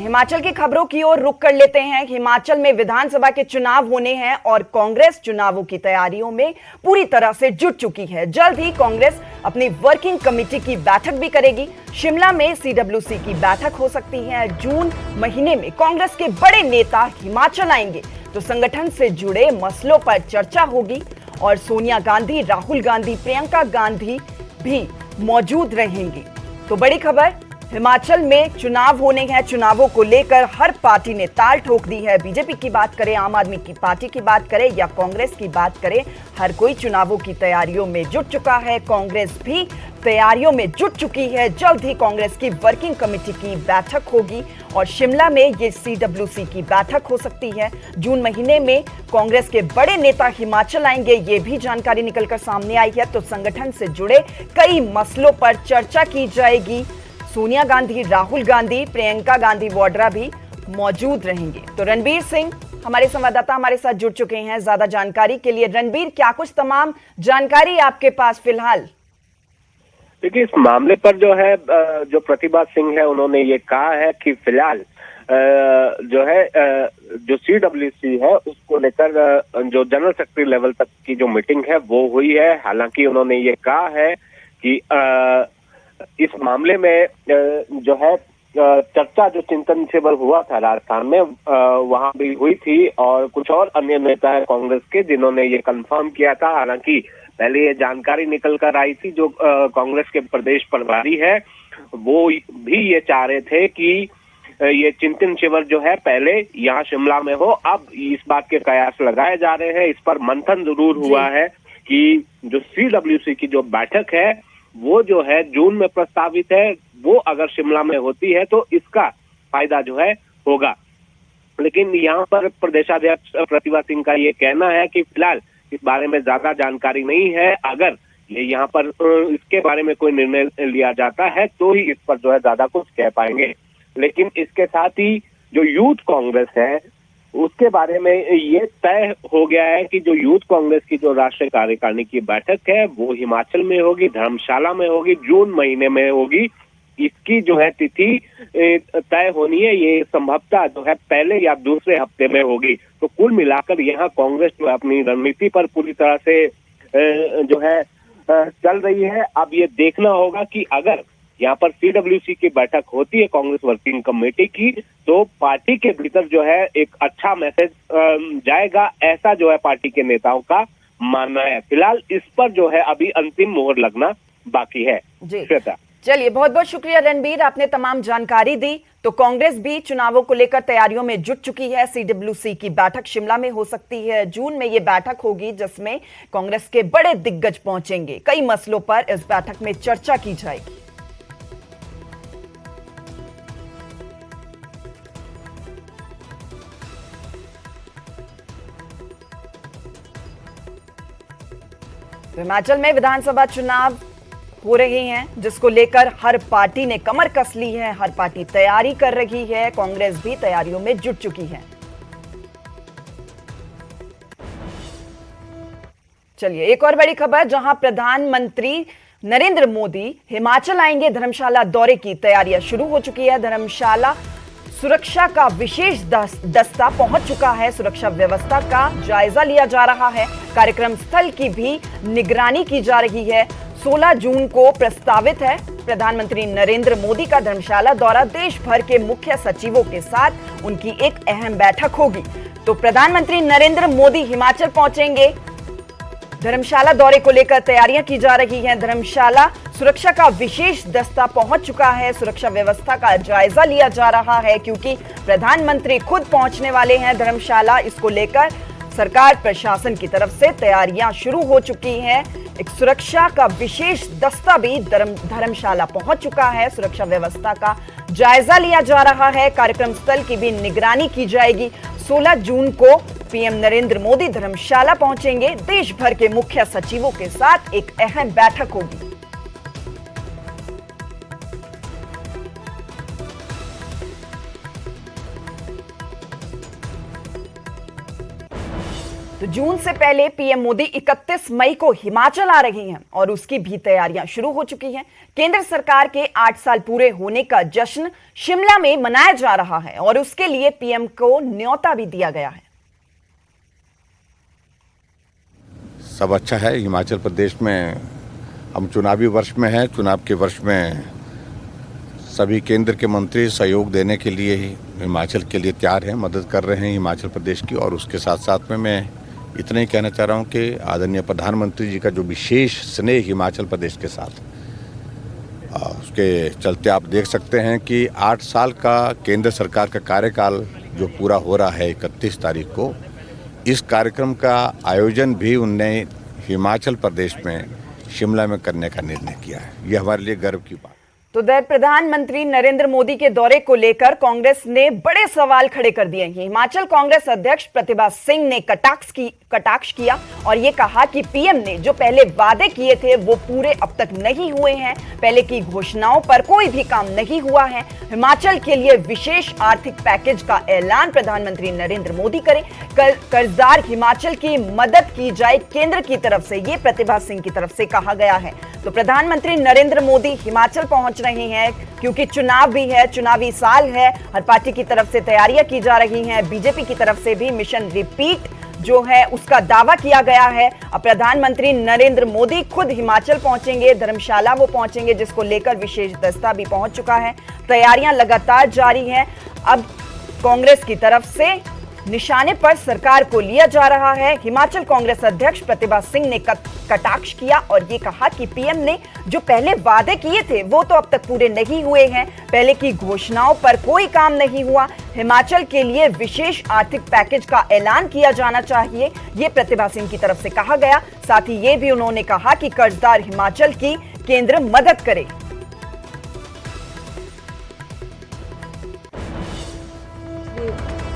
हिमाचल की खबरों की ओर रुख कर लेते हैं। हिमाचल में विधानसभा के चुनाव होने हैं और कांग्रेस चुनावों की तैयारियों में पूरी तरह से जुट चुकी है। जल्द ही कांग्रेस अपनी वर्किंग कमेटी की बैठक भी करेगी। शिमला में सीडब्ल्यूसी की बैठक हो सकती है। जून महीने में कांग्रेस के बड़े नेता हिमाचल आएंगे तो संगठन से जुड़े मसलों पर चर्चा होगी और सोनिया गांधी, राहुल गांधी, प्रियंका गांधी भी मौजूद रहेंगे। तो बड़ी खबर, हिमाचल में चुनाव होने हैं। चुनावों को लेकर हर पार्टी ने ताल ठोक दी है। बीजेपी की बात करें, आम आदमी की पार्टी की बात करें या कांग्रेस की बात करें, हर कोई चुनावों की तैयारियों में जुट चुका है। कांग्रेस भी तैयारियों में जुट चुकी है। जल्द ही कांग्रेस की वर्किंग कमेटी की बैठक होगी और शिमला में ये सीडब्ल्यूसी की बैठक हो सकती है। जून महीने में कांग्रेस के बड़े नेता हिमाचल आएंगे, ये भी जानकारी निकलकर सामने आई है। तो संगठन से जुड़े कई मसलों पर चर्चा की जाएगी। सोनिया गांधी, राहुल गांधी, प्रियंका गांधी वाड्रा भी मौजूद रहेंगे। तो रणबीर सिंह हमारे संवाददाता हमारे साथ जुड़ चुके हैं ज्यादा जानकारी के लिए। रणबीर, क्या कुछ तमाम जानकारी आपके पास फिलहाल? देखिए, इस मामले पर जो है जो प्रतिभा सिंह है उन्होंने ये कहा है कि फिलहाल जो है जो सीडब्ल्यूसी है उसको लेकर जो जनरल सेक्रेटरी लेवल तक की जो मीटिंग है वो हुई है। हालांकि उन्होंने ये कहा है कि इस मामले में जो है चर्चा जो चिंतन शिविर हुआ था राजस्थान में वहां भी हुई थी और कुछ और अन्य नेता है कांग्रेस के जिन्होंने ये कंफर्म किया था। हालांकि पहले ये जानकारी निकल कर आई थी, जो कांग्रेस के प्रदेश प्रभारी है वो भी ये चाह रहे थे कि ये चिंतन शिविर जो है पहले यहाँ शिमला में हो। अब इस बात के कयास लगाए जा रहे हैं। इस पर मंथन जरूर हुआ है कि जो सीडब्ल्यूसी की जो बैठक है वो जो है जून में प्रस्तावित है, वो अगर शिमला में होती है तो इसका फायदा जो है होगा। लेकिन यहाँ पर प्रदेशाध्यक्ष प्रतिभा सिंह का ये कहना है कि फिलहाल इस बारे में ज्यादा जानकारी नहीं है। अगर ये यहाँ पर इसके बारे में कोई निर्णय लिया जाता है तो ही इस पर जो है ज्यादा कुछ कह पाएंगे। लेकिन इसके साथ ही जो यूथ कांग्रेस है उसके बारे में ये तय हो गया है कि जो यूथ कांग्रेस की जो राष्ट्रीय कार्यकारिणी की बैठक है वो हिमाचल में होगी, धर्मशाला में होगी, जून महीने में होगी। इसकी जो है तिथि तय होनी है, ये संभवतः जो है पहले या दूसरे हफ्ते में होगी। तो कुल मिलाकर यहाँ कांग्रेस जो है अपनी रणनीति पर पूरी तरह से जो है चल रही है। अब ये देखना होगा कि अगर यहाँ पर सीडब्ल्यूसी की बैठक होती है कांग्रेस वर्किंग कमेटी की तो पार्टी के भीतर जो है एक अच्छा मैसेज जाएगा, ऐसा जो है पार्टी के नेताओं का मानना है। फिलहाल इस पर जो है अभी अंतिम मोहर लगना बाकी है। जी चलिए, बहुत बहुत शुक्रिया रणबीर, आपने तमाम जानकारी दी। तो कांग्रेस भी चुनावों को लेकर तैयारियों में जुट चुकी है। सीडब्ल्यूसी की बैठक शिमला में हो सकती है। जून में यह बैठक होगी जिसमें कांग्रेस के बड़े दिग्गज पहुंचेंगे। कई मसलों पर इस बैठक में चर्चा की जाएगी। हिमाचल में विधानसभा चुनाव हो रहे हैं जिसको लेकर हर पार्टी ने कमर कस ली है। हर पार्टी तैयारी कर रही है। कांग्रेस भी तैयारियों में जुट चुकी है। चलिए, एक और बड़ी खबर, जहां प्रधानमंत्री नरेंद्र मोदी हिमाचल आएंगे। धर्मशाला दौरे की तैयारियां शुरू हो चुकी है। धर्मशाला सुरक्षा का विशेष दस्ता पहुंच चुका है। सुरक्षा व्यवस्था का जायजा लिया जा रहा है। कार्यक्रम स्थल की भी निगरानी की जा रही है। 16 जून को प्रस्तावित है प्रधानमंत्री नरेंद्र मोदी का धर्मशाला दौरा। देश भर के मुख्य सचिवों के साथ उनकी एक अहम बैठक होगी। तो प्रधानमंत्री नरेंद्र मोदी हिमाचल पहुंचेंगे। धर्मशाला दौरे को लेकर तैयारियां की जा रही हैं। धर्मशाला सुरक्षा का विशेष दस्ता पहुंच चुका है। सुरक्षा व्यवस्था का जायजा लिया जा रहा है क्योंकि प्रधानमंत्री खुद पहुंचने वाले हैं धर्मशाला। इसको लेकर सरकार प्रशासन की तरफ से तैयारियां शुरू हो चुकी हैं। एक सुरक्षा का विशेष दस्ता भी धर्मशाला पहुंच चुका है। सुरक्षा व्यवस्था का जायजा लिया जा रहा है। कार्यक्रम स्थल की भी निगरानी की जाएगी। 16 जून को पीएम नरेंद्र मोदी धर्मशाला पहुंचेंगे। देश भर के मुख्य सचिवों के साथ एक अहम बैठक होगी। तो जून से पहले पीएम मोदी 31 मई को हिमाचल आ रही हैं और उसकी भी तैयारियां शुरू हो चुकी हैं। केंद्र सरकार के 8 साल पूरे होने का जश्न शिमला में मनाया जा रहा है और उसके लिए पीएम को न्योता भी दिया गया है। सब अच्छा है। हिमाचल प्रदेश में हम चुनावी वर्ष में हैं। चुनाव के वर्ष में सभी केंद्र के मंत्री सहयोग देने के लिए ही हिमाचल के लिए तैयार हैं, मदद कर रहे हैं हिमाचल प्रदेश की। और उसके साथ साथ में मैं इतना ही कहना चाह रहा हूं कि आदरणीय प्रधानमंत्री जी का जो विशेष स्नेह हिमाचल प्रदेश के साथ, उसके चलते आप देख सकते हैं कि 8 साल का केंद्र सरकार का कार्यकाल जो पूरा हो रहा है 31 तारीख को, इस कार्यक्रम का आयोजन भी उनने हिमाचल प्रदेश में शिमला में करने का निर्णय किया है। यह हमारे लिए गर्व की बात। तो उधर प्रधानमंत्री नरेंद्र मोदी के दौरे को लेकर कांग्रेस ने बड़े सवाल खड़े कर दिए हैं। हिमाचल कांग्रेस अध्यक्ष प्रतिभा सिंह ने कटाक्ष किया और ये कहा कि पीएम ने जो पहले वादे किए थे वो पूरे अब तक नहीं हुए हैं। पहले की घोषणाओं पर कोई भी काम नहीं हुआ है। हिमाचल के लिए विशेष आर्थिक पैकेज का ऐलान प्रधानमंत्री नरेंद्र मोदी करें। कर्जदार हिमाचल की मदद की जाए केंद्र की तरफ से, ये प्रतिभा सिंह की तरफ से कहा गया है। तो प्रधानमंत्री नरेंद्र मोदी हिमाचल पहुंच रहे हैं क्योंकि चुनाव भी है, चुनावी साल है। हर पार्टी की तरफ से तैयारियां की जा रही हैं। बीजेपी की तरफ से भी मिशन रिपीट जो है उसका दावा किया गया है। अब प्रधानमंत्री नरेंद्र मोदी खुद हिमाचल पहुंचेंगे, धर्मशाला वो पहुंचेंगे, जिसको लेकर विशेष दस्ता भी पहुंच चुका है। तैयारियां लगातार जारी हैं। अब कांग्रेस की तरफ से निशाने पर सरकार को लिया जा रहा है। हिमाचल कांग्रेस अध्यक्ष प्रतिभा सिंह ने कटाक्ष किया और ये कहा कि पीएम ने जो पहले वादे किए थे वो तो अब तक पूरे नहीं हुए हैं। पहले की घोषणाओं पर कोई काम नहीं हुआ। हिमाचल के लिए विशेष आर्थिक पैकेज का ऐलान किया जाना चाहिए, ये प्रतिभा सिंह की तरफ से कहा गया। साथ ही ये भी उन्होंने कहा कि कर्जदार हिमाचल की केंद्र मदद करे।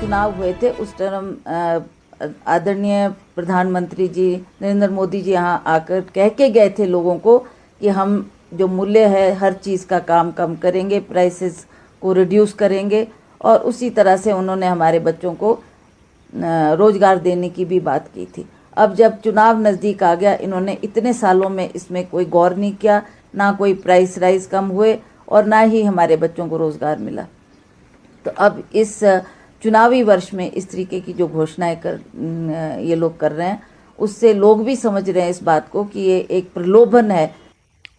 चुनाव हुए थे उस टाइम आदरणीय प्रधानमंत्री जी नरेंद्र मोदी जी यहाँ आकर कह के गए थे लोगों को कि हम जो मूल्य है हर चीज़ का काम कम करेंगे, प्राइसेस को रिड्यूस करेंगे। और उसी तरह से उन्होंने हमारे बच्चों को रोज़गार देने की भी बात की थी। अब जब चुनाव नज़दीक आ गया, इन्होंने इतने सालों में इसमें कोई गौर नहीं किया, ना कोई प्राइस राइज कम हुए और ना ही हमारे बच्चों को रोज़गार मिला। तो अब इस चुनावी वर्ष में इस तरीके की जो घोषणाएं ये लोग कर रहे हैं, उससे लोग भी समझ रहे हैं इस बात को कि ये एक प्रलोभन है।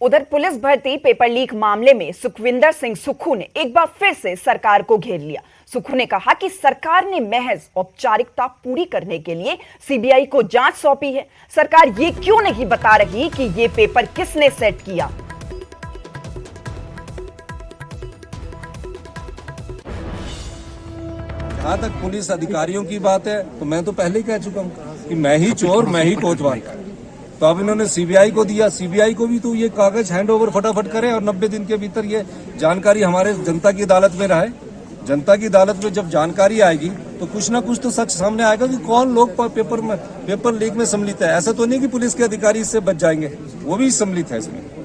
उधर पुलिस भर्ती पेपर लीक मामले में सुखविंदर सिंह सुक्खू ने एक बार फिर से सरकार को घेर लिया। सुक्खू ने कहा कि सरकार ने महज औपचारिकता पूरी करने के लिए सीबीआई को जांच सौंपी है। सरकार ये क्यों नहीं बता रही कि ये पेपर किसने सेट किया। जहाँ तक पुलिस अधिकारियों की बात है तो मैं तो पहले ही कह चुका हूँ कि मैं ही चोर, मैं ही कोतवाल। तो अब इन्होंने सीबीआई को दिया, सीबीआई को भी तो ये कागज हैंडओवर फटाफट करें और 90 दिन के भीतर ये जानकारी हमारे जनता की अदालत में रहे। जनता की अदालत में जब जानकारी आएगी तो कुछ ना कुछ तो सच सामने आएगा कि कौन लोग पेपर लीक में सम्मिलित है। ऐसा तो नहीं कि पुलिस के अधिकारी इससे बच जाएंगे, वो भी सम्मिलित है इसमें।